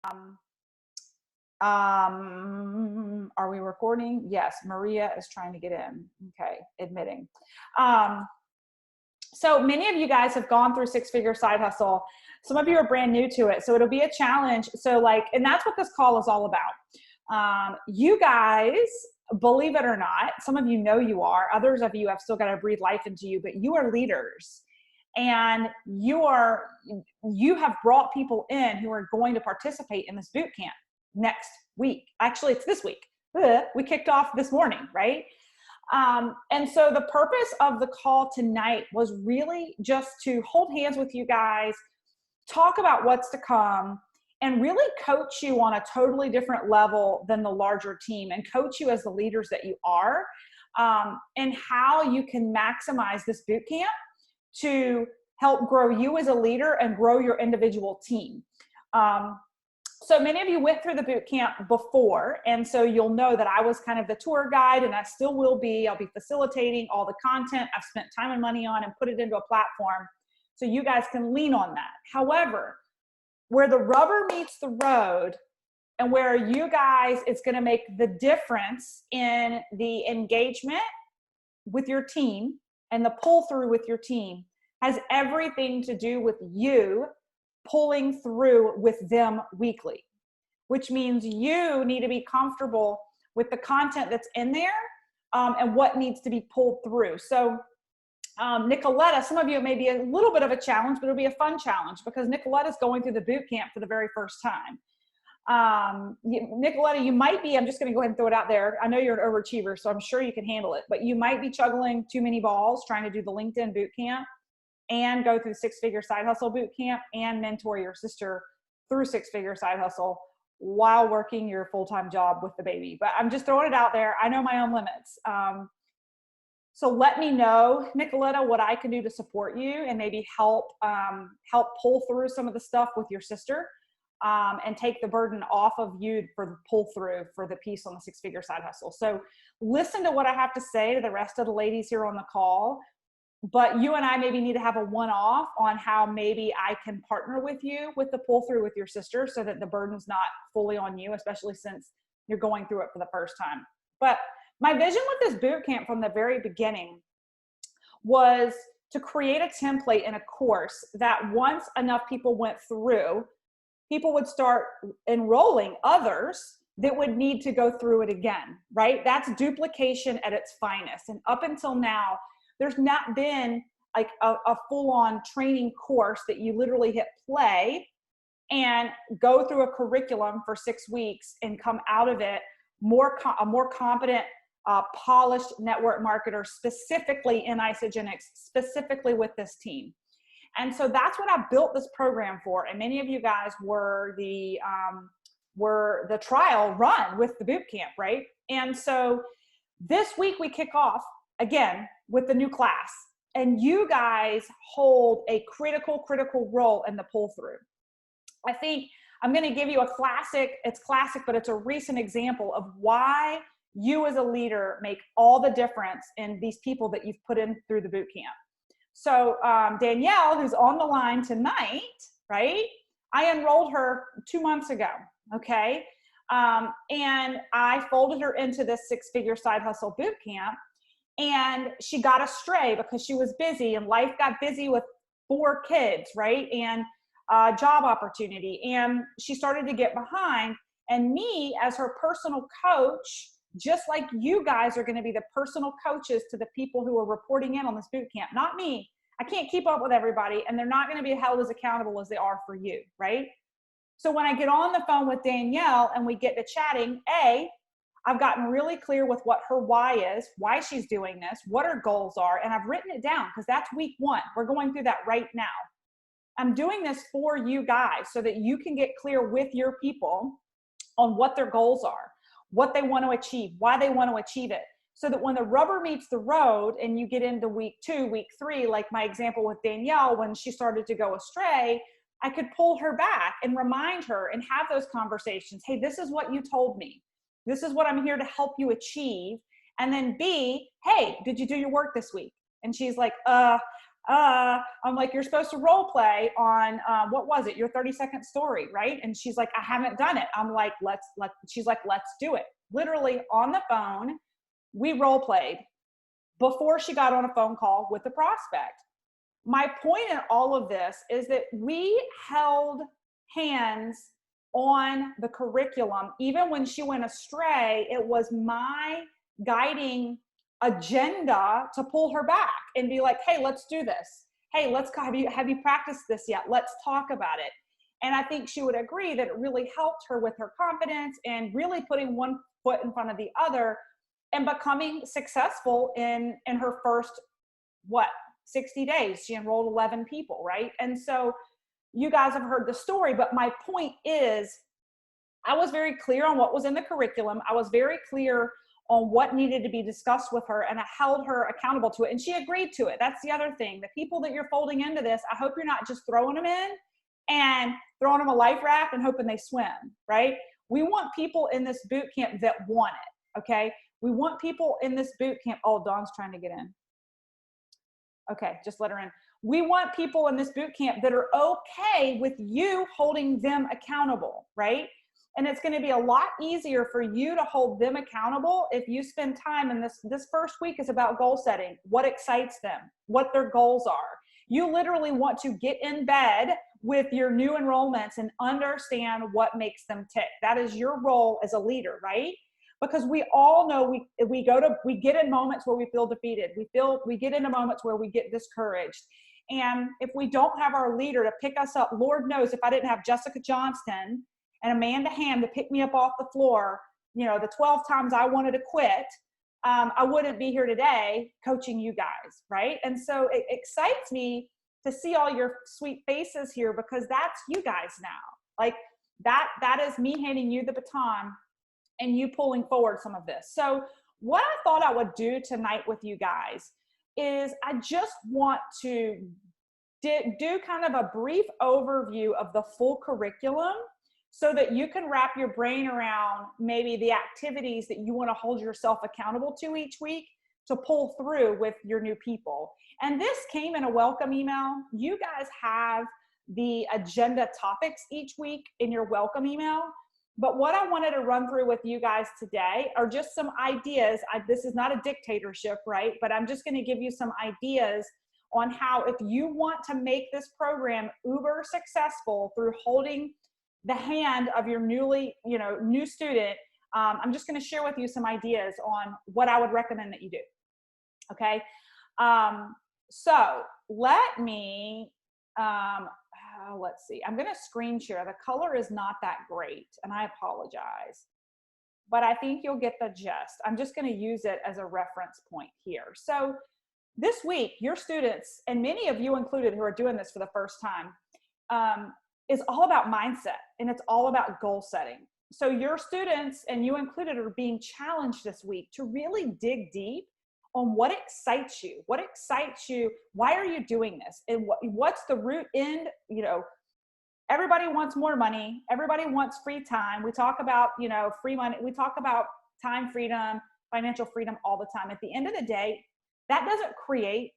Are we recording? Yes, Maria is trying to get in. Okay, admitting. So many of you guys have gone through six-figure side hustle. Some of you are brand new to it, so it'll be a challenge. So and that's what this call is all about. You guys, believe it or not, some of you know you are, others of you have still got to breathe life into you, but you are leaders. And you have brought people in who are going to participate in this boot camp next week. Actually, it's this week. We kicked off this morning, right? And so the purpose of the call tonight was really just to hold hands with you guys, talk about what's to come, and really coach you on a totally different level than the larger team, and coach you as the leaders that you are, and how you can maximize this boot camp to help grow you as a leader and grow your individual team. So many of you went through the boot camp before, and so you'll know that I was kind of the tour guide, and I still will be. I'll be facilitating all the content I've spent time and money on and put it into a platform so you guys can lean on that. However, where the rubber meets the road and where you guys, it's going to make the difference in the engagement with your team and the pull through with your team has everything to do with you pulling through with them weekly, which means you need to be comfortable with the content that's in there and what needs to be pulled through. So Nicoletta, some of you, it may be a little bit of a challenge, but it'll be a fun challenge because Nicoletta's going through the boot camp for the very first time. Nicoletta, you might be, I'm just going to go ahead and throw it out there. I know you're an overachiever, so I'm sure you can handle it, but you might be juggling too many balls trying to do the LinkedIn boot camp and go through six-figure side hustle boot camp and mentor your sister through six-figure side hustle while working your full-time job with the baby. But I'm just throwing it out there. I know my own limits. So let me know, Nicoletta, what I can do to support you and maybe help pull through some of the stuff with your sister and take the burden off of you for the pull through for the piece on the six-figure side hustle. So listen to what I have to say to the rest of the ladies here on the call. But you and I maybe need to have a one-off on how maybe I can partner with you with the pull through with your sister so that the burden's not fully on you, especially since you're going through it for the first time. But my vision with this boot camp from the very beginning was to create a template and a course that once enough people went through, people would start enrolling others that would need to go through it again, right? That's duplication at its finest. And up until now, there's not been like a full-on training course that you literally hit play and go through a curriculum for 6 weeks and come out of it a more competent, polished network marketer, specifically in Isogenics, specifically with this team. And so that's what I built this program for. And many of you guys were the trial run with the boot camp, right? And so this week we kick off again with the new class, and you guys hold a critical role in the pull through. I think I'm going to give you a classic, but it's a recent example of why you as a leader make all the difference in these people that you've put in through the boot camp. So Danielle, who's on the line tonight, right? I enrolled her 2 months ago, okay? And I folded her into this six-figure side hustle boot camp. And she got astray because she was busy and life got busy with 4 kids, right? And job opportunity. And she started to get behind. And me as her personal coach, just like you guys are going to be the personal coaches to the people who are reporting in on this boot camp, not me. I can't keep up with everybody, and they're not going to be held as accountable as they are for you, right? So when I get on the phone with Danielle and we get to chatting, I've gotten really clear with what her why is, why she's doing this, what her goals are, and I've written it down because that's week 1. We're going through that right now. I'm doing this for you guys so that you can get clear with your people on what their goals are, what they want to achieve, why they want to achieve it, so that when the rubber meets the road and you get into week 2, week 3, like my example with Danielle, when she started to go astray, I could pull her back and remind her and have those conversations. Hey, this is what you told me. This is what I'm here to help you achieve. And then B, hey, did you do your work this week? And she's like, I'm like, you're supposed to role play on, what was it? Your 30-second story, right? And she's like, I haven't done it. I'm like, she's like, let's do it. Literally on the phone, we role played before she got on a phone call with the prospect. My point in all of this is that we held hands on the curriculum. Even when she went astray, it was my guiding agenda to pull her back and be like, hey, let's do this. Hey, have you practiced this yet? Let's talk about it. And I think she would agree that it really helped her with her confidence and really putting one foot in front of the other and becoming successful in her first, 60 days. She enrolled 11 people, right? And so you guys have heard the story, but my point is I was very clear on what was in the curriculum. I was very clear on what needed to be discussed with her, and I held her accountable to it, and she agreed to it. That's the other thing. The people that you're folding into this, I hope you're not just throwing them in and throwing them a life raft and hoping they swim, right? We want people in this boot camp that want it, okay? We want people in this boot camp. Oh, Dawn's trying to get in. Okay, just let her in. We want people in this boot camp that are okay with you holding them accountable, right? And it's going to be a lot easier for you to hold them accountable if you spend time in this first week is about goal setting, what excites them, what their goals are. You literally want to get in bed with your new enrollments and understand what makes them tick. That is your role as a leader, right? Because we all know we get in moments where we feel defeated. We get into moments where we get discouraged. And if we don't have our leader to pick us up, Lord knows if I didn't have Jessica Johnston and Amanda Ham to pick me up off the floor, the 12 times I wanted to quit, I wouldn't be here today coaching you guys, right? And so it excites me to see all your sweet faces here because that's you guys now. Like that is me handing you the baton and you pulling forward some of this. So what I thought I would do tonight with you guys is I just want to do kind of a brief overview of the full curriculum so that you can wrap your brain around maybe the activities that you want to hold yourself accountable to each week to pull through with your new people. And this came in a welcome email. You guys have the agenda topics each week in your welcome email. But what I wanted to run through with you guys today are just some ideas. This is not a dictatorship, right? But I'm just going to give you some ideas on how, if you want to make this program uber successful through holding the hand of your new student, I'm just going to share with you some ideas on what I would recommend that you do. Okay. So let me, let's see. I'm going to screen share. The color is not that great, and I apologize, but I think you'll get the gist. I'm just going to use it as a reference point here. So this week, your students, and many of you included who are doing this for the first time, is all about mindset, and it's all about goal setting. So your students, and you included, are being challenged this week to really dig deep on what excites you. What excites you? Why are you doing this? And what's the root end? Everybody wants more money. Everybody wants free time. We talk about, free money. We talk about time freedom, financial freedom all the time. At the end of the day, that doesn't create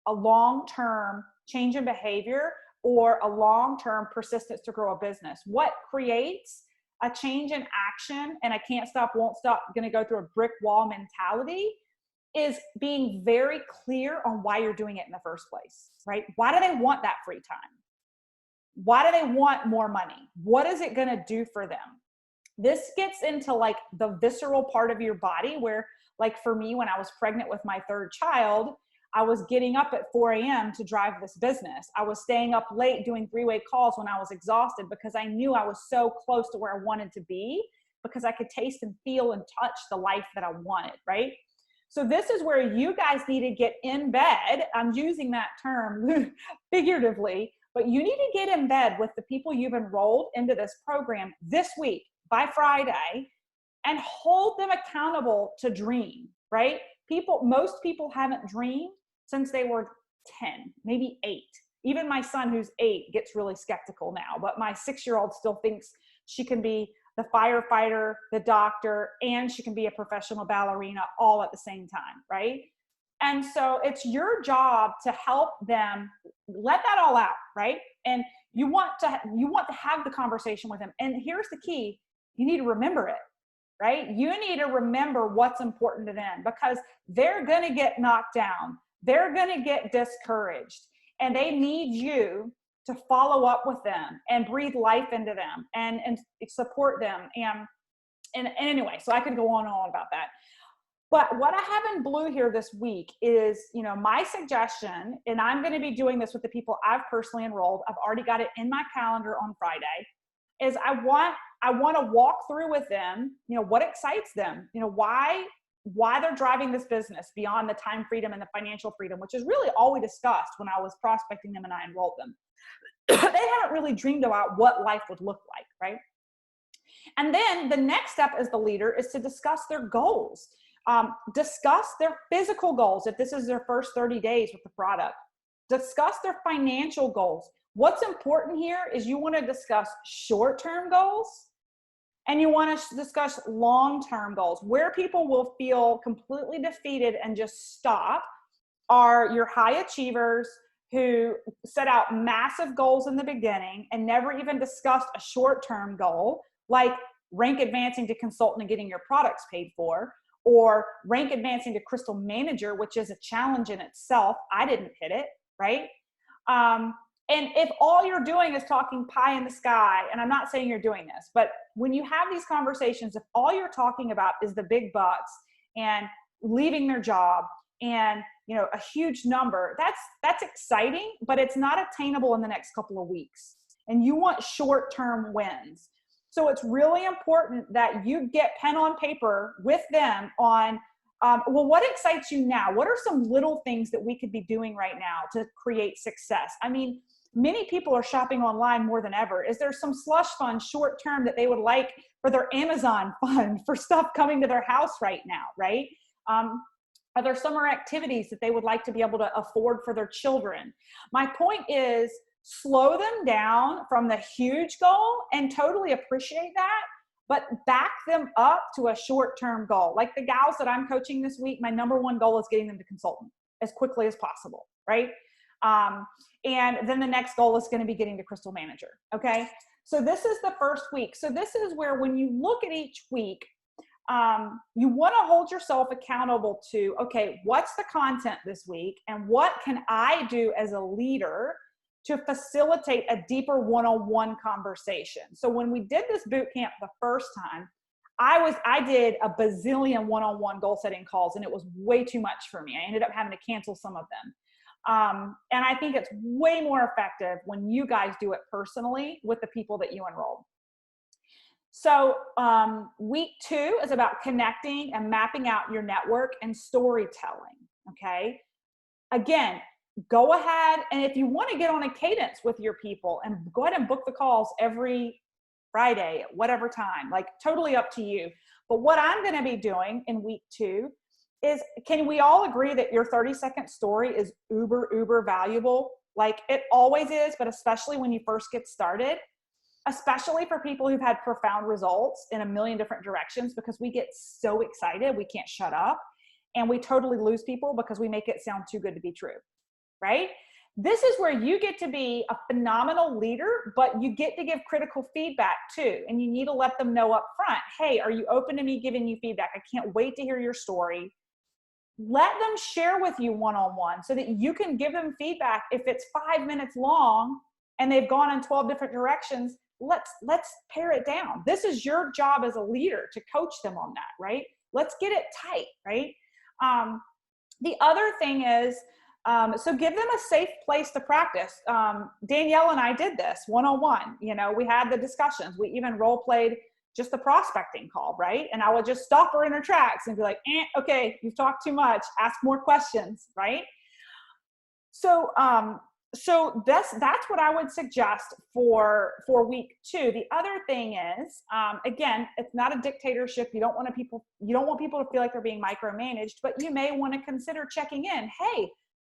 a long-term change in behavior or a long-term persistence to grow a business. What creates a change in action and a can't stop, won't stop, going to go through a brick wall mentality is being very clear on why you're doing it in the first place, right? Why do they want that free time? Why do they want more money? What is it going to do for them? This gets into like the visceral part of your body where, like for me, when I was pregnant with my third child, I was getting up at 4 a.m. to drive this business. I was staying up late doing three-way calls when I was exhausted because I knew I was so close to where I wanted to be because I could taste and feel and touch the life that I wanted, right? So this is where you guys need to get in bed. I'm using that term figuratively, but you need to get in bed with the people you've enrolled into this program this week by Friday and hold them accountable to dream, right? Most people haven't dreamed since they were 10, maybe 8. Even my son, who's 8, gets really skeptical now, but my 6-year-old still thinks she can be the firefighter, the doctor, and she can be a professional ballerina all at the same time, right? And so it's your job to help them let that all out, right? And you want to have the conversation with them. And here's the key: you need to remember it, right? You need to remember what's important to them, because they're going to get knocked down. They're going to get discouraged, and they need you to follow up with them and breathe life into them and support them. And anyway, so I could go on and on about that. But what I have in blue here this week is, my suggestion, and I'm going to be doing this with the people I've personally enrolled. I've already got it in my calendar on Friday, is I want to walk through with them, what excites them, why they're driving this business beyond the time freedom and the financial freedom, which is really all we discussed when I was prospecting them and I enrolled them. They haven't really dreamed about what life would look like, right? And then the next step as the leader is to discuss their goals. Discuss their physical goals if this is their first 30 days with the product. Discuss their financial goals. What's important here is you want to discuss short-term goals and you want to discuss long-term goals. Where people will feel completely defeated and just stop are your high achievers who set out massive goals in the beginning and never even discussed a short-term goal, like rank advancing to consultant and getting your products paid for, or rank advancing to crystal manager, which is a challenge in itself. I didn't hit it, right? And if all you're doing is talking pie in the sky, and I'm not saying you're doing this, but when you have these conversations, if all you're talking about is the big bucks and leaving their job and a huge number, that's exciting, but it's not attainable in the next couple of weeks. And you want short-term wins. So it's really important that you get pen on paper with them on, what excites you now? What are some little things that we could be doing right now to create success? I mean, many people are shopping online more than ever. Is there some slush fund short term that they would like for their Amazon fund for stuff coming to their house right now, right? Are there summer activities that they would like to be able to afford for their children? My point is, slow them down from the huge goal and totally appreciate that, but back them up to a short-term goal. Like the gals that I'm coaching this week, my number one goal is getting them to consultant as quickly as possible, right? And then the next goal is going to be getting to crystal manager, okay? So this is the first week. So this is where when you look at each week, you want to hold yourself accountable to, okay, what's the content this week and what can I do as a leader to facilitate a deeper one-on-one conversation. So when we did this boot camp the first time, I did a bazillion one-on-one goal setting calls and it was way too much for me. I ended up having to cancel some of them. And I think it's way more effective when you guys do it personally with the people that you enroll. So week 2 is about connecting and mapping out your network and storytelling, okay? Again, go ahead, and if you want to get on a cadence with your people and go ahead and book the calls every Friday at whatever time, like totally up to you. But what I'm going to be doing in week 2 is, can we all agree that your 30-second story is uber valuable? Like it always is, but especially when you first get started, especially for people who've had profound results in a million different directions, because we get so excited, we can't shut up, and we totally lose people because we make it sound too good to be true. Right? This is where you get to be a phenomenal leader, but you get to give critical feedback too. And you need to let them know up front, hey, are you open to me giving you feedback? I can't wait to hear your story. Let them share with you one-on-one so that you can give them feedback. If it's 5 minutes long and they've gone in 12 different directions, let's pare it down. This is your job as a leader to coach them on that, right? Let's get it tight, right? The other thing is, so give them a safe place to practice. Danielle and I did this one-on-one. We had the discussions. We even role played just the prospecting call, right? And I would just stop her in her tracks and be like, okay, you've talked too much. Ask more questions, right? So that's what I would suggest for week 2. The other thing is, again, it's not a dictatorship. You don't want people to feel like they're being micromanaged, but you may want to consider checking in. Hey,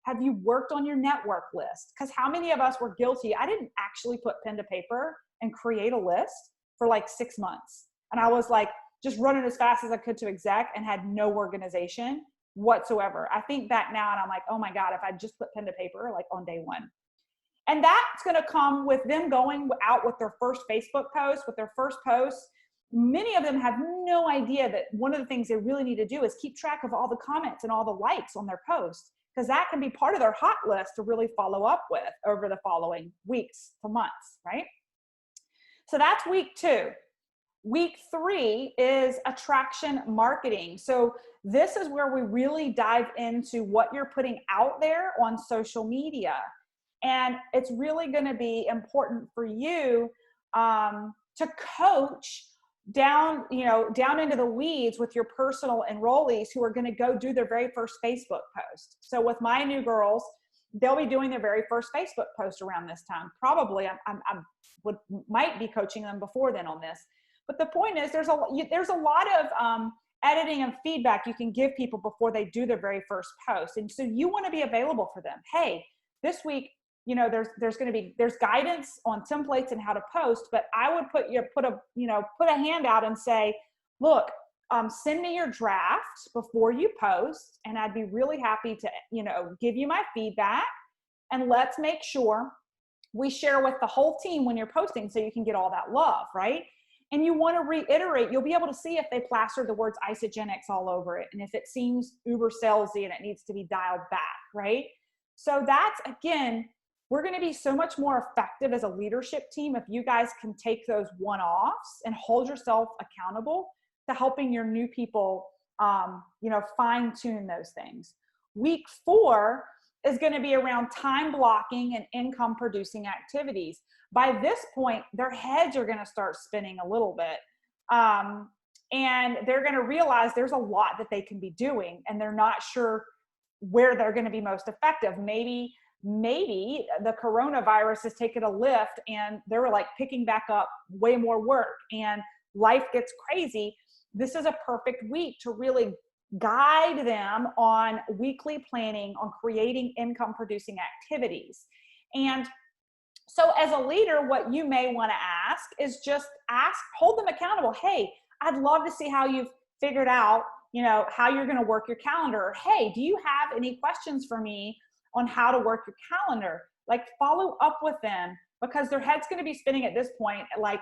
have you worked on your network list? Because how many of us were guilty? I didn't actually put pen to paper and create a list for like 6 months. And I was like just running as fast as I could to exec and had no organization. whatsoever. I think back now and I'm like, oh my God, if I just put pen to paper, like on day one. And that's going to come with them going out with their first Facebook post, with their first post. Many of them have no idea that one of the things they really need to do is keep track of all the comments and all the likes on their posts, because that can be part of their hot list to really follow up with over the following weeks to months, right? So that's week 2. Week 3 is attraction marketing. So this is where we really dive into what you're putting out there on social media. And it's really going to be important for you to coach down into the weeds with your personal enrollees who are going to go do their very first Facebook post. So with my new girls, they'll be doing their very first Facebook post around this time. Probably might be coaching them before then on this. But the point is, there's a lot of editing and feedback you can give people before they do their very first post. And so you want to be available for them. Hey, this week, there's guidance on templates and how to post, but I would put a hand out and say, look, send me your draft before you post, and I'd be really happy to, give you my feedback, and let's make sure we share with the whole team when you're posting so you can get all that love, right? And you want to reiterate, you'll be able to see if they plaster the words isogenics all over it, and if it seems uber salesy and it needs to be dialed back, right? So that's, again, we're going to be so much more effective as a leadership team if you guys can take those one-offs and hold yourself accountable to helping your new people, fine-tune those things. Week 4 is going to be around time blocking and income producing activities. By this point, their heads are going to start spinning a little bit. And they're going to realize there's a lot that they can be doing, and they're not sure where they're going to be most effective. Maybe the coronavirus has taken a lift and they're like picking back up way more work and life gets crazy. This is a perfect week to really guide them on weekly planning, on creating income producing activities. And so as a leader, what you may want to ask is just hold them accountable. Hey, I'd love to see how you've figured out, how you're going to work your calendar. Or, hey, do you have any questions for me on how to work your calendar? Like, follow up with them, because their head's going to be spinning at this point. Like,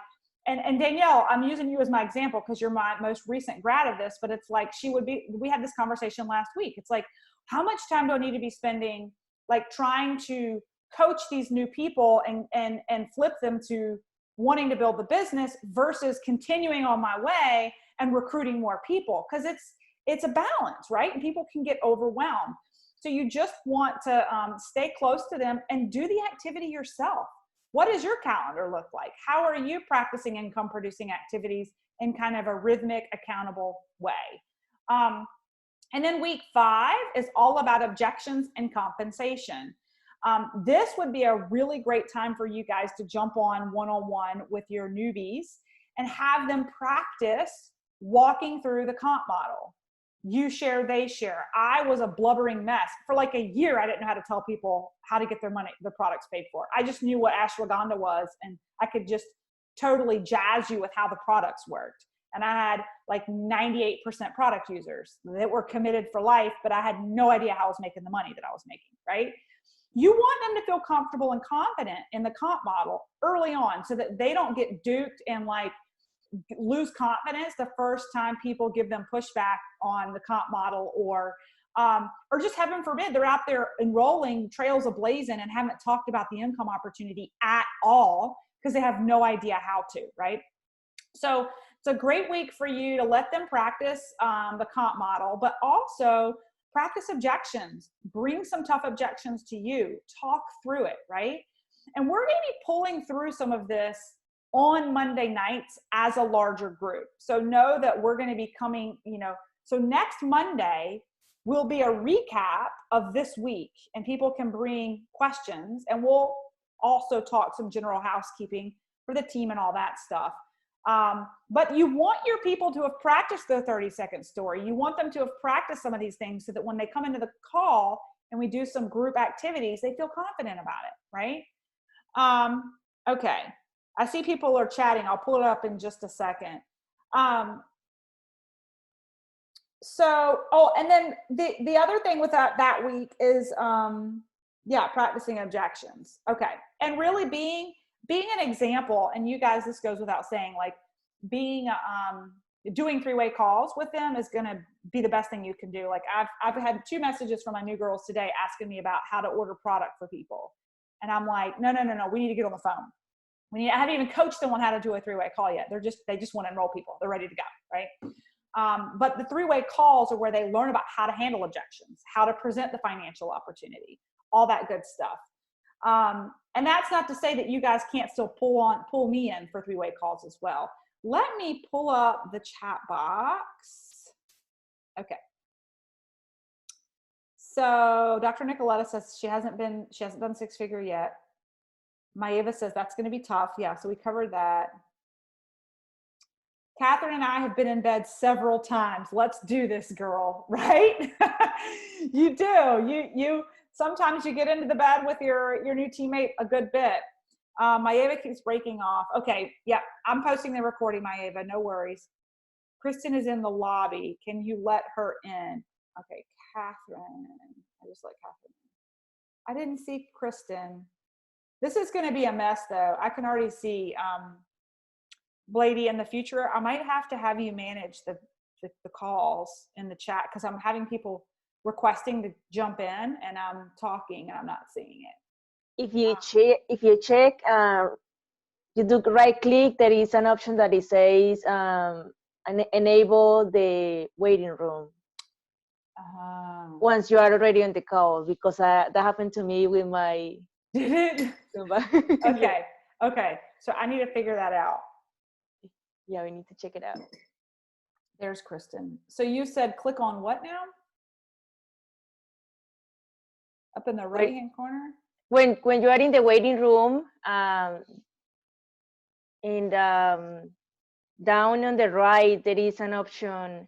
and Danielle, I'm using you as my example because you're my most recent grad of this, but it's like we had this conversation last week. It's like, how much time do I need to be spending, like, trying to coach these new people and flip them to wanting to build the business versus continuing on my way and recruiting more people? Because it's a balance, right? And people can get overwhelmed. So you just want to stay close to them and do the activity yourself. What does your calendar look like? How are you practicing income producing activities in kind of a rhythmic, accountable way? And then week 5 is all about objections and compensation. This would be a really great time for you guys to jump on one-on-one with your newbies and have them practice walking through the comp model. You share, they share. I was a blubbering mess. For like a year, I didn't know how to tell people how to get their products paid for. I just knew what ashwagandha was, and I could just totally jazz you with how the products worked. And I had like 98% product users that were committed for life, but I had no idea how I was making the money that I was making, right? You want them to feel comfortable and confident in the comp model early on so that they don't get duped and like lose confidence the first time people give them pushback on the comp model, or just heaven forbid, they're out there enrolling trails ablazing and haven't talked about the income opportunity at all because they have no idea how to, right? So it's a great week for you to let them practice the comp model, but also practice objections. Bring some tough objections to you. Talk through it, right? And we're going to be pulling through some of this on Monday nights as a larger group. So know that we're going to be coming, so next Monday will be a recap of this week, and people can bring questions, and we'll also talk some general housekeeping for the team and all that stuff. But you want your people to have practiced their 30-second story. You want them to have practiced some of these things so that when they come into the call and we do some group activities, they feel confident about it, right? Okay. I see people are chatting. I'll pull it up in just a second. So, oh, and then the other thing with that week is, practicing objections. Okay. And really being an example, and you guys, this goes without saying, like being, doing 3-way calls with them is going to be the best thing you can do. Like I've had 2 messages from my new girls today asking me about how to order product for people. And I'm like, no, we need to get on the phone. I haven't even coached them on how to do a 3-way call yet. They just want to enroll people. They're ready to go. Right. But the 3-way calls are where they learn about how to handle objections, how to present the financial opportunity, all that good stuff. And that's not to say that you guys can't still pull me in for 3-way calls as well. Let me pull up the chat box. Okay. So Dr. Nicoletta says she hasn't done 6-figure yet. Maeva says that's going to be tough. Yeah. So we covered that. Catherine and I have been in bed several times. Let's do this, girl. Right? You do. You sometimes you get into the bed with your new teammate a good bit. Maeva keeps breaking off. Okay. Yeah. I'm posting the recording, Maeva. No worries. Kristen is in the lobby. Can you let her in? Okay. Catherine. I just let Catherine in. I didn't see Kristen. This is going to be a mess though. I can already see, Blady, in the future, I might have to have you manage the calls in the chat, because I'm having people requesting to jump in and I'm talking and I'm not seeing it. If you check, you do right click, there is an option that it says enable the waiting room. Once you are already on the call, because that happened to me with my. Did it? Okay. Okay. So I need to figure that out. Yeah, we need to check it out. There's Kristen. So you said click on what now? Up in the right-hand corner? When you are in the waiting room, down on the right, there is an option,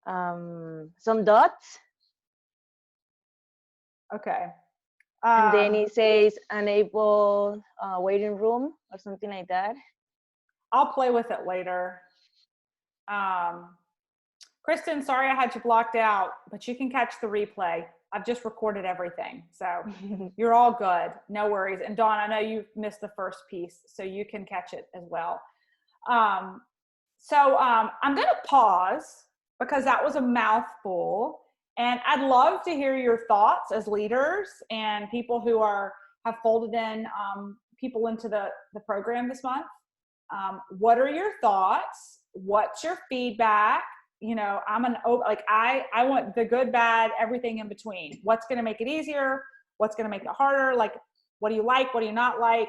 some dots. Okay. And then it says enable waiting room or something like that. I'll play with it later. Kristen, sorry I had you blocked out, but you can catch the replay. I've just recorded everything. So you're all good. No worries. And Dawn, I know you missed the first piece, so you can catch it as well. I'm going to pause because that was a mouthful. And I'd love to hear your thoughts as leaders and people who have folded in people into the program this month. What are your thoughts? What's your feedback? You know, I want the good, bad, everything in between. What's going to make it easier? What's going to make it harder? Like, what do you like? What do you not like?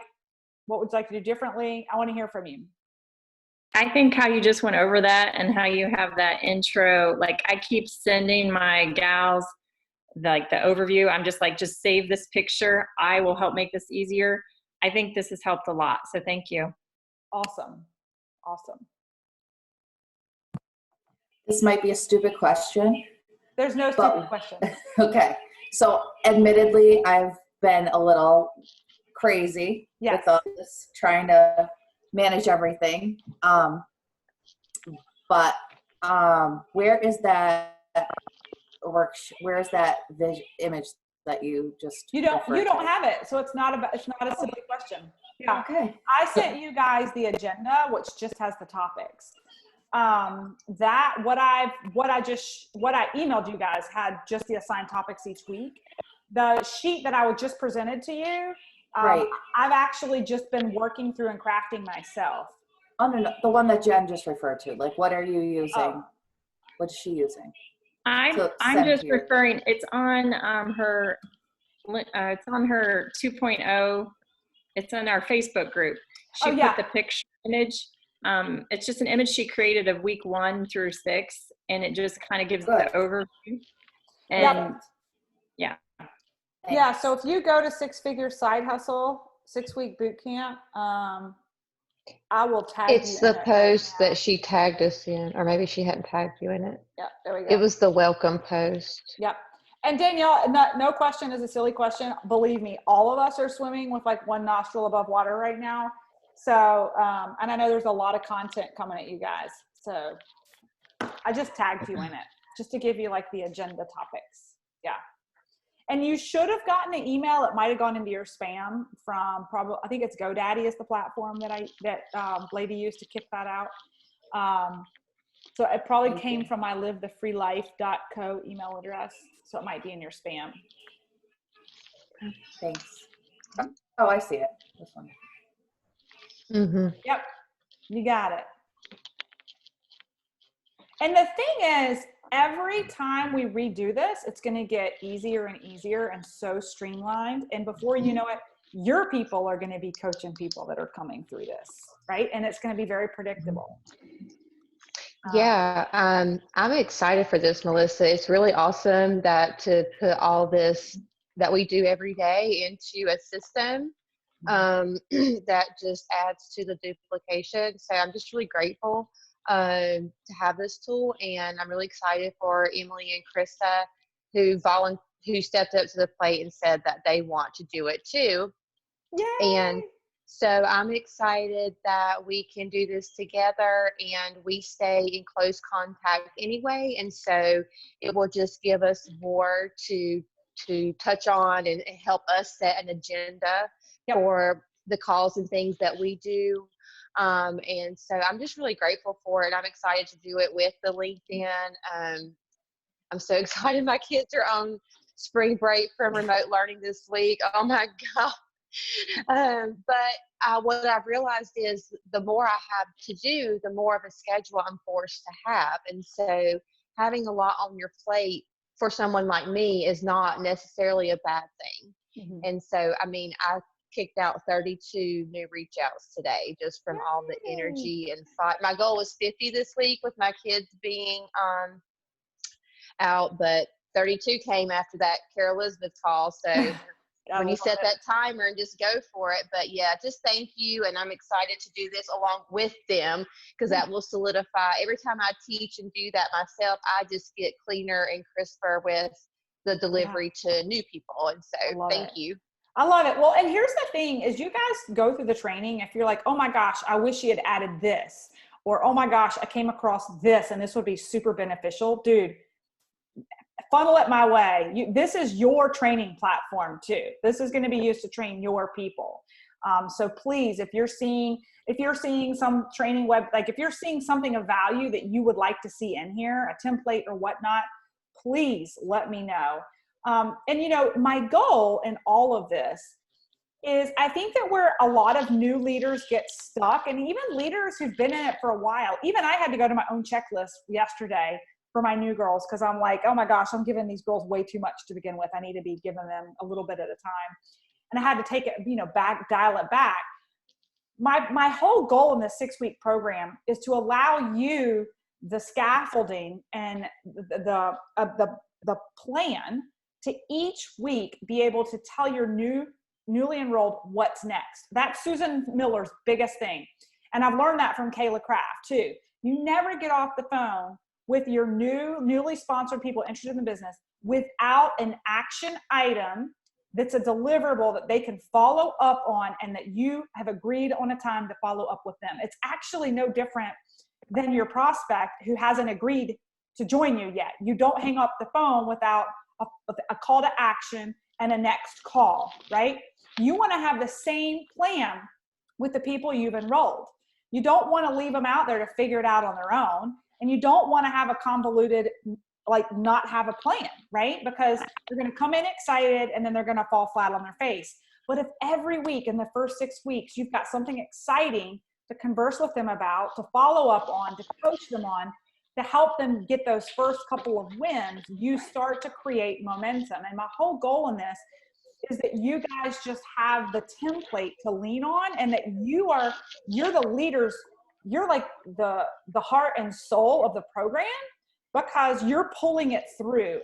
What would you like to do differently? I want to hear from you. I think how you just went over that and how you have that intro, like I keep sending my gals like the overview. I'm just like, just save this picture. I will help make this easier. I think this has helped a lot. So thank you. Awesome. Awesome. This might be a stupid question. There's no stupid question. Okay. So admittedly, I've been a little crazy with all this, trying to manage everything. But where is that where is that image that you just you don't have it, so it's not a silly question. Yeah. Okay. I sent you guys the agenda, which just has the topics. That what I emailed you guys had just the assigned topics each week. The sheet that I just presented to you, right. I've actually just been working through and crafting myself. Oh no, the one that Jen just referred to. Like, what are you using? Oh. What is she using? I'm just referring. It's on her. It's on her 2.0. It's on our Facebook group. She put the picture image. It's just an image she created of week 1 through 6, and it just kind of gives the overview. And yeah. So if you go to 6-figure side hustle 6-week boot camp, I will tag you. It's the post that she tagged us in, or maybe she hadn't tagged you in it. Yeah, there we go. It was the welcome post. Yep. And Danielle, no question is a silly question. Believe me, all of us are swimming with like one nostril above water right now. So, and I know there's a lot of content coming at you guys. So I just tagged you in it just to give you like the agenda topics. Yeah. And you should have gotten an email. It might have gone into your spam from probably, I think it's GoDaddy is the platform that lady used to kick that out. So it probably came from my livethefreelife.co email address. So it might be in your spam. Thanks. Oh, I see it. This one. Mm-hmm. Yep. You got it. And the thing is, every time we redo this, it's going to get easier and easier and so streamlined. And before you know it, your people are going to be coaching people that are coming through this, right? And it's going to be very predictable. Yeah, I'm excited for this, Melissa. It's really awesome to put all this that we do every day into a system that just adds to the duplication. So I'm just really grateful to have this tool, and I'm really excited for Emily and Krista who stepped up to the plate and said that they want to do it too. Yay! And so I'm excited that we can do this together, and we stay in close contact anyway. And so it will just give us more to touch on and help us set an agenda for the calls and things that we do. And so I'm just really grateful for it. I'm excited to do it with the LinkedIn. I'm so excited. My kids are on spring break from remote learning this week. Oh my God. But what I've realized is the more I have to do, the more of a schedule I'm forced to have. And so having a lot on your plate for someone like me is not necessarily a bad thing. Mm-hmm. And so, I mean, I kicked out 32 new reach outs today just from all the energy and fight. My goal was 50 this week with my kids being out, but 32 came after that Carol Elizabeth call. So when you set that timer and just go for it. But yeah, just thank you. And I'm excited to do this along with them, because that will solidify. Every time I teach and do that myself, I just get cleaner and crisper with the delivery to new people. And so thank you. I love it. Well, and here's the thing is you guys go through the training. If you're like, oh my gosh, I wish you had added this, or, oh my gosh, I came across this and this would be super beneficial. Dude, funnel it my way. This is your training platform too. This is going to be used to train your people. So please, if you're seeing some training if you're seeing something of value that you would like to see in here, a template or whatnot, please let me know. And you know, my goal in all of this is I think that where a lot of new leaders get stuck, and even leaders who've been in it for a while, even I had to go to my own checklist yesterday for my new girls, because I'm like, oh my gosh, I'm giving these girls way too much to begin with. I need to be giving them a little bit at a time. And I had to take it, dial it back. My whole goal in this 6-week program is to allow you the scaffolding and the plan to each week be able to tell your newly enrolled what's next. That's Susan Miller's biggest thing. And I've learned that from Kayla Kraft too. You never get off the phone with your newly sponsored people interested in the business without an action item that's a deliverable that they can follow up on and that you have agreed on a time to follow up with them. It's actually no different than your prospect who hasn't agreed to join you yet. You don't hang up the phone without a call to action and a next call, right? You want to have the same plan with the people you've enrolled. You don't want to leave them out there to figure it out on their own. And you don't want to have a convoluted, not have a plan, right? Because they're going to come in excited and then they're going to fall flat on their face. But if every week in the first 6 weeks, you've got something exciting to converse with them about, to follow up on, to coach them on, to help them get those first couple of wins, you start to create momentum. And my whole goal in this is that you guys just have the template to lean on, and that you're the leaders. You're like the heart and soul of the program, because you're pulling it through.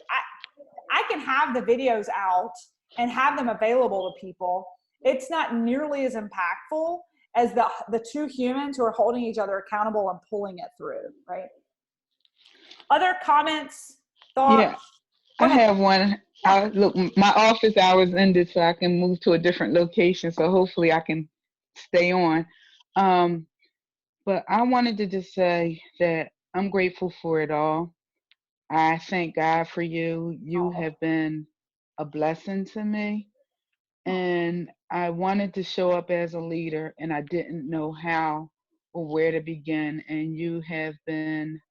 I can have the videos out and have them available to people. It's not nearly as impactful as the two humans who are holding each other accountable and pulling it through, right? Other comments, thoughts? Yeah, I have one. Look, my office hours ended, so I can move to a different location. So hopefully I can stay on. But I wanted to just say that I'm grateful for it all. I thank God for you. You have been a blessing to me. And I wanted to show up as a leader, and I didn't know how or where to begin. And you have been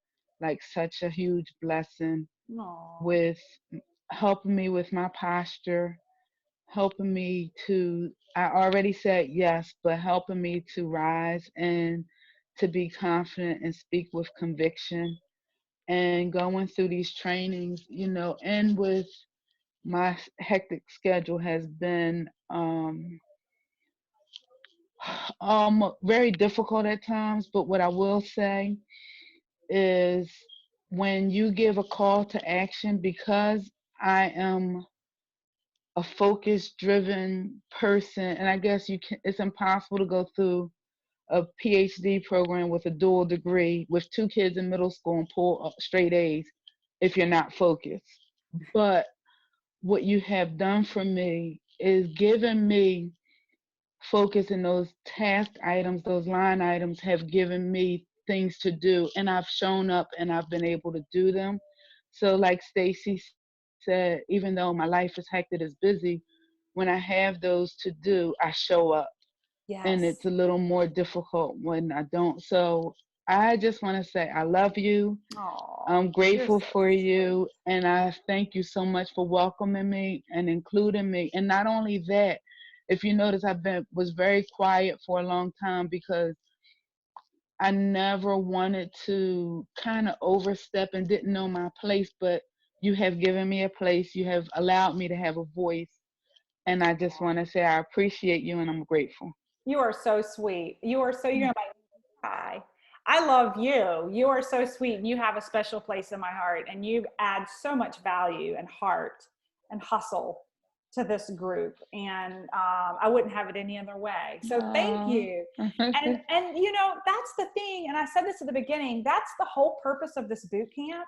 like such a huge blessing with helping me with my posture, helping me to, I already said yes, but helping me to rise and to be confident and speak with conviction, and going through these trainings, and with my hectic schedule has been very difficult at times. But what I will say is, when you give a call to action, because I am a focus driven person, and I guess it's impossible to go through a PhD program with a dual degree with 2 kids in middle school and pull straight A's if you're not focused. But what you have done for me is given me focus, in those task items, those line items have given me things to do, and I've shown up and I've been able to do them. So like Stacy said, even though my life is hectic, is busy, when I have those to do, I show up. Yes. And it's a little more difficult when I don't. So I just want to say I love you. Aww, I'm grateful for you. And I thank you so much for welcoming me and including me. And not only that, if you notice, was very quiet for a long time because I never wanted to kind of overstep and didn't know my place. But you have given me a place. You have allowed me to have a voice. And I just want to say I appreciate you and I'm grateful. You are so sweet. You're my hi. I love you. You are so sweet. You have a special place in my heart, and you add so much value and heart and hustle to this group. And I wouldn't have it any other way. So thank you. And that's the thing. And I said this at the beginning. That's the whole purpose of this boot camp.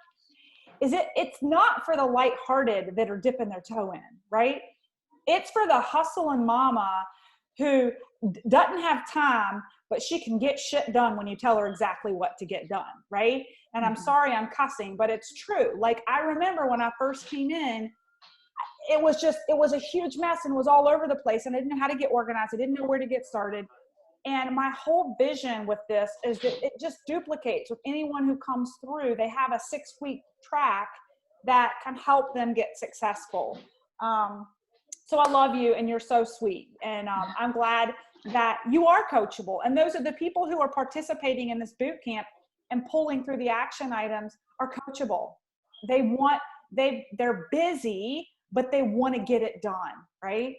It's not for the lighthearted that are dipping their toe in, right? It's for the hustle and mama who doesn't have time, but she can get shit done when you tell her exactly what to get done, right? And I'm sorry I'm cussing, but it's true. Like, I remember when I first came in, it was a huge mess and was all over the place, and I didn't know how to get organized. I didn't know where to get started. And my whole vision with this is that it just duplicates with anyone who comes through. They have a 6-week track that can help them get successful. So I love you, and you're so sweet. And I'm glad that you are coachable. And those are the people who are participating in this boot camp and pulling through the action items are coachable. They're busy, but they want to get it done, right?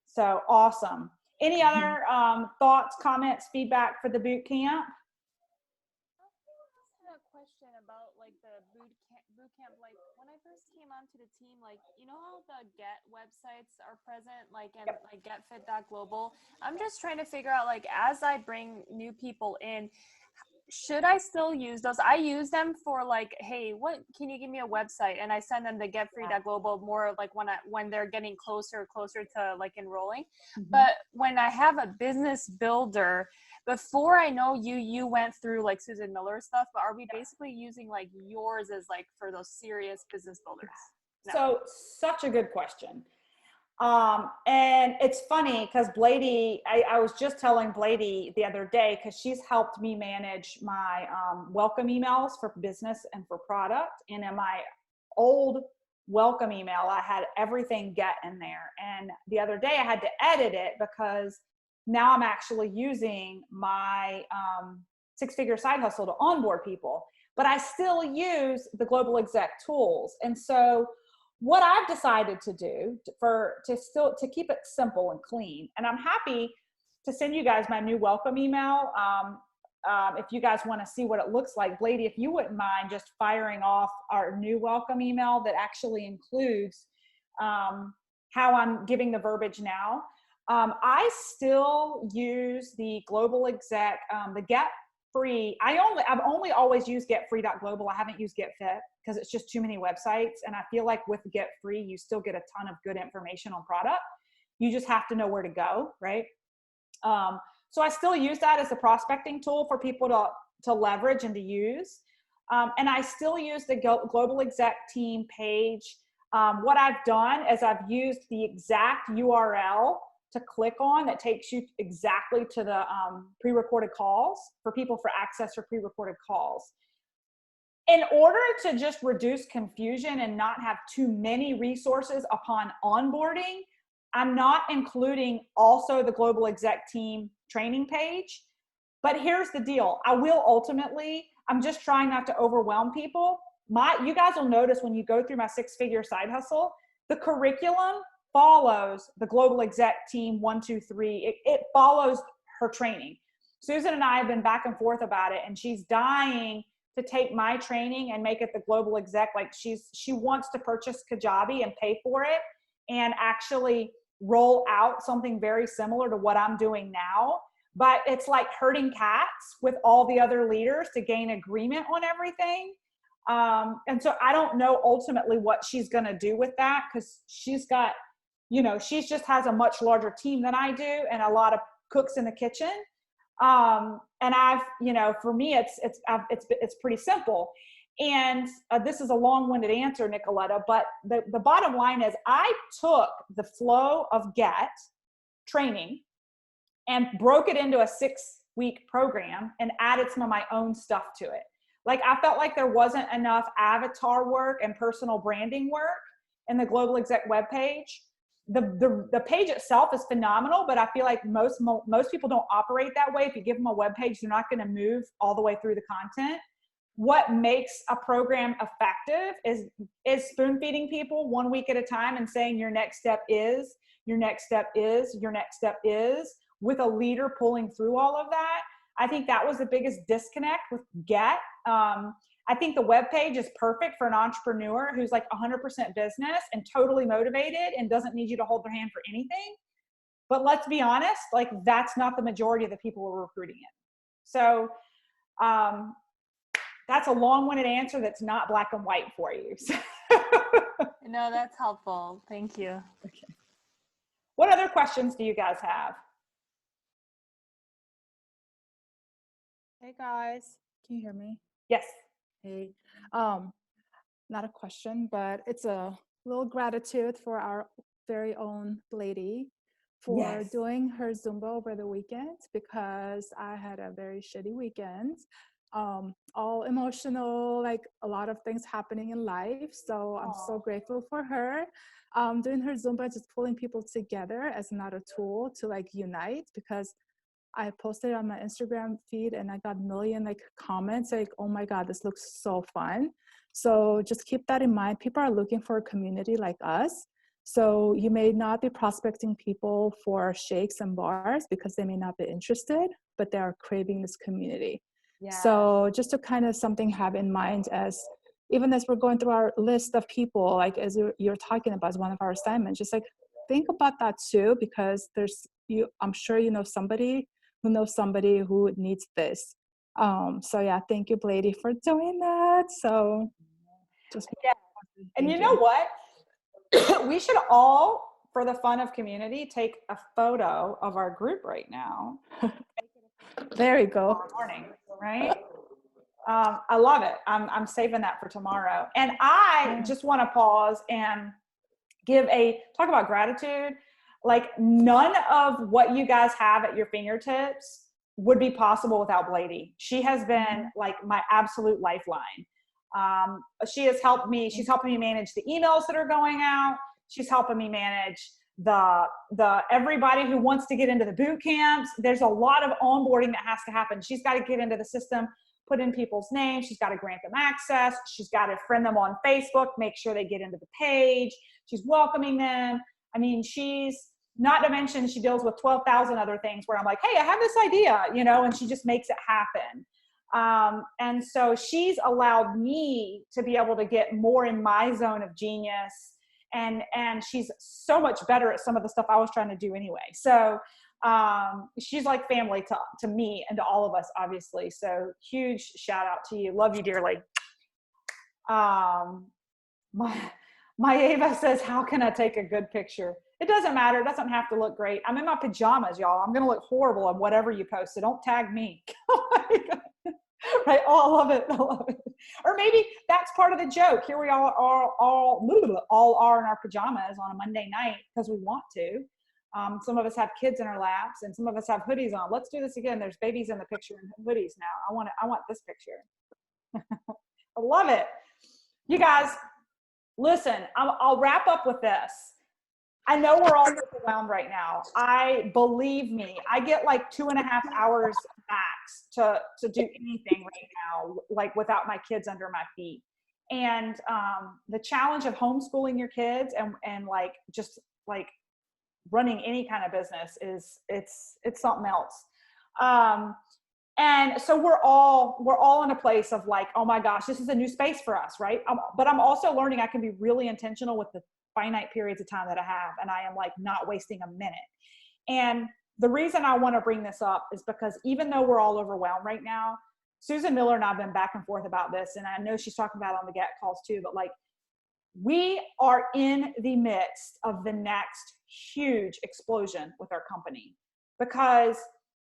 So awesome. Any other thoughts, comments, feedback for the boot camp? Question about like the boot camp, like when I first came onto the team, like, you know how the Get websites are present, like, and like getfit.global. I'm just trying to figure out, like, as I bring new people in, should I still use those? I use them for like, hey, what can you give me a website? And I send them the getfree.global more of like when they're getting closer to like enrolling. But when I have a business builder, before I know you went through like Susan Miller stuff, but are we basically using like yours as like for those serious business builders? No. So such a good question. And it's funny because Blady, I was just telling Blady the other day, because she's helped me manage my welcome emails for business and for product. And in my old welcome email, I had everything Get in there. And the other day I had to edit it because now I'm actually using my 6-figure side hustle to onboard people, but I still use the global exec tools. And so what I've decided to do to keep it simple and clean, and I'm happy to send you guys my new welcome email. If you guys want to see what it looks like, Blady, if you wouldn't mind just firing off our new welcome email that actually includes how I'm giving the verbiage now. I still use the global exec, the Get Free. I've only always used getfree.global. I haven't used GetFit because it's just too many websites. And I feel like with Get Free, you still get a ton of good information on product. You just have to know where to go, right? So I still use that as a prospecting tool for people to leverage and to use. And I still use the Global Exec Team page. What I've done is I've used the exact URL to click on that takes you exactly to the pre-recorded calls for people for access or pre-recorded calls. In order to just reduce confusion and not have too many resources upon onboarding, I'm not including also the Global Exec Team training page. But here's the deal. I will ultimately, I'm just trying not to overwhelm people. You guys will notice when you go through my 6-figure side hustle, the curriculum follows the Global Exec Team 1, 2, 3. It follows her training. Susan and I have been back and forth about it, and she's dying to take my training and make it the Global Exec. Like she wants to purchase Kajabi and pay for it and actually roll out something very similar to what I'm doing now. But it's like herding cats with all the other leaders to gain agreement on everything. And so I don't know ultimately what she's going to do with that, because she's got, she just has a much larger team than I do and a lot of cooks in the kitchen. And I've, for me, it's pretty simple. And this is a long-winded answer, Nicoletta, but the bottom line is I took the flow of GET training and broke it into a 6-week program and added some of my own stuff to it. Like I felt like there wasn't enough avatar work and personal branding work in the Global Exec webpage. The page itself is phenomenal, but I feel like most people don't operate that way. If you give them a web page, they're not going to move all the way through the content. What makes a program effective is spoon feeding people 1 week at a time and saying your next step is, your next step is, your next step is, with a leader pulling through all of that. I think that was the biggest disconnect with GET. I think the webpage is perfect for an entrepreneur who's like 100% business and totally motivated and doesn't need you to hold their hand for anything. But let's be honest, like that's not the majority of the people we're recruiting in. So that's a long-winded answer that's not black and white for you. No, that's helpful. Thank you. Okay. What other questions do you guys have? Hey guys, can you hear me? Yes. Hey, not a question, but it's a little gratitude for our very own lady for doing her Zumba over the weekend, because I had a very shitty weekend, all emotional, like a lot of things happening in life. So I'm so grateful for her doing her Zumba, just pulling people together as another tool to like unite, because I posted on my Instagram feed and I got a million like comments like, oh my God, this looks so fun. So just keep that in mind. People are looking for a community like us. So you may not be prospecting people for shakes and bars because they may not be interested, but they are craving this community. Yeah. So just to kind of something have in mind, as even as we're going through our list of people, like as you're talking about as one of our assignments, just like think about that too, because I'm sure you know somebody who knows somebody who needs this. So yeah, thank you, Blady, for doing that. So just and you know what? We should all, for the fun of community, take a photo of our group right now. There you go. Morning, right? I love it. I'm saving that for tomorrow. And I just want to pause and talk about gratitude. Like none of what you guys have at your fingertips would be possible without Blady. She has been like my absolute lifeline. She has helped me. She's helping me manage the emails that are going out. She's helping me manage the everybody who wants to get into the boot camps. There's a lot of onboarding that has to happen. She's got to get into the system, put in people's names. She's got to grant them access. She's got to friend them on Facebook, make sure they get into the page. She's welcoming them. I mean, she's not to mention she deals with 12,000 other things where I'm like, hey, I have this idea, and she just makes it happen. And so she's allowed me to be able to get more in my zone of genius. And she's so much better at some of the stuff I was trying to do anyway. So she's like family to me and to all of us, obviously. So huge shout out to you. Love you dearly. My Ava says, how can I take a good picture? It doesn't matter. It doesn't have to look great. I'm in my pajamas, y'all. I'm going to look horrible on whatever you post. So don't tag me. Right? Oh, I love it. I love it. Or maybe that's part of the joke. Here we all are in our pajamas on a Monday night because we want to. Some of us have kids in our laps and some of us have hoodies on. Let's do this again. There's babies in the picture and hoodies now. I want this picture. I love it. You guys, listen, I'll wrap up with this. I know we're all overwhelmed right now. Believe me, I get like 2.5 hours max to do anything right now, like without my kids under my feet. And the challenge of homeschooling your kids and like just like running any kind of business it's something else. And so we're all in a place of like, oh my gosh, this is a new space for us, right? But I'm also learning I can be really intentional with the finite periods of time that I have, and I am like not wasting a minute. And the reason I want to bring this up is because even though we're all overwhelmed right now, Susan Miller and I have been back and forth about this, and I know she's talking about it on the GET calls too, but like we are in the midst of the next huge explosion with our company, because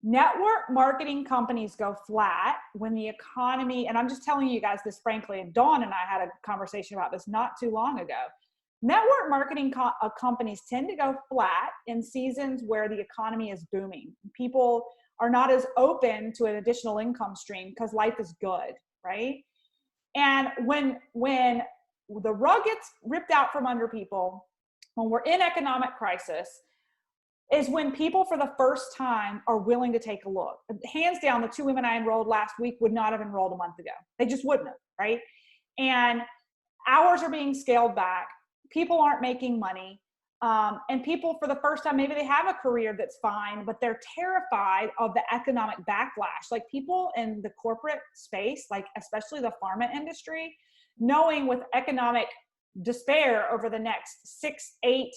network marketing companies go flat when the economy, and I'm just telling you guys this frankly, and Dawn and I had a conversation about this not too long ago. Network marketing companies tend to go flat in seasons where the economy is booming. People are not as open to an additional income stream because life is good, right? And when the rug gets ripped out from under people, when we're in economic crisis, is when people for the first time are willing to take a look. Hands down, the 2 women I enrolled last week would not have enrolled a month ago. They just wouldn't have, right? And hours are being scaled back. People aren't making money. And people for the first time, maybe they have a career that's fine, but they're terrified of the economic backlash. Like people in the corporate space, like especially the pharma industry, knowing with economic despair over the next 6, 8,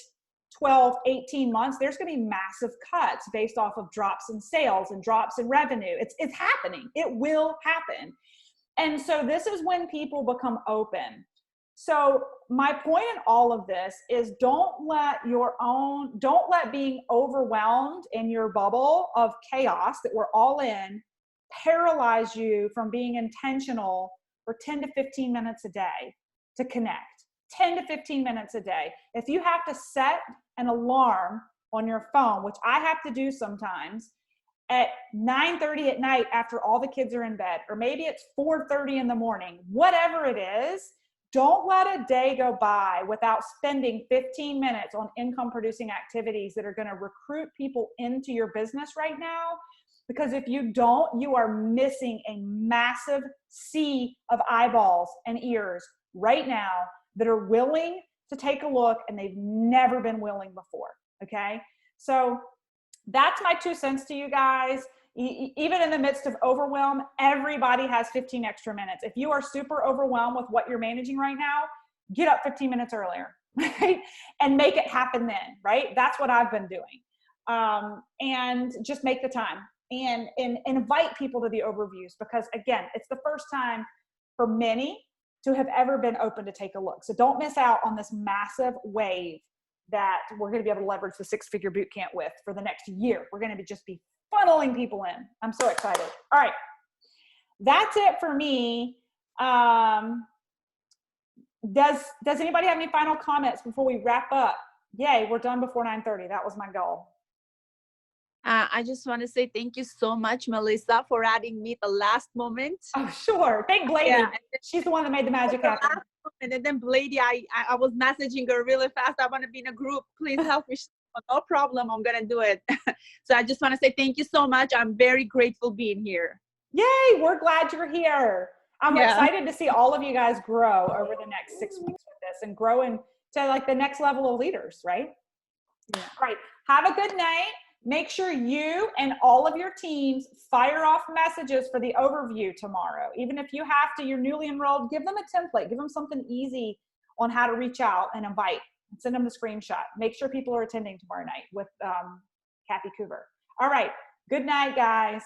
12, 18 months, there's going to be massive cuts based off of drops in sales and drops in revenue. It's happening. It will happen. And so this is when people become open. So my point in all of this is don't let being overwhelmed in your bubble of chaos that we're all in paralyze you from being intentional for 10 to 15 minutes a day to connect. 10 to 15 minutes a day. If you have to set an alarm on your phone, which I have to do sometimes, at 9:30 at night after all the kids are in bed, or maybe it's 4:30 in the morning, whatever it is, don't let a day go by without spending 15 minutes on income producing activities that are going to recruit people into your business right now. Because if you don't, you are missing a massive sea of eyeballs and ears right now that are willing to take a look, and they've never been willing before. Okay. So that's my 2 cents to you guys. Even in the midst of overwhelm, everybody has 15 extra minutes. If you are super overwhelmed with what you're managing right now, get up 15 minutes earlier, right? And make it happen then, right? That's what I've been doing. And just make the time and invite people to the overviews, because again, it's the first time for many to have ever been open to take a look. So don't miss out on this massive wave that we're going to be able to leverage the 6-figure boot camp with for the next year. We're going to just be funneling people in. I'm so excited. All right. That's it for me. Does anybody have any final comments before we wrap up? Yay, we're done before 9:30. That was my goal. I just want to say thank you so much, Melissa, for adding me the last moment. Oh, sure. Thank Blady. Yeah. She's the one that made the magic happen. And then Blady, I was messaging her really fast. I want to be in a group. Please help me. No problem. I'm going to do it. So I just want to say thank you so much. I'm very grateful being here. Yay. We're glad you're here. I'm excited to see all of you guys grow over the next 6 weeks with this and grow into like the next level of leaders, right? Yeah. All right. Have a good night. Make sure you and all of your teams fire off messages for the overview tomorrow. Even if you have to, you're newly enrolled, give them a template. Give them something easy on how to reach out and invite. Send them the screenshot. Make sure people are attending tomorrow night with Kathy Coover. All right. Good night, guys.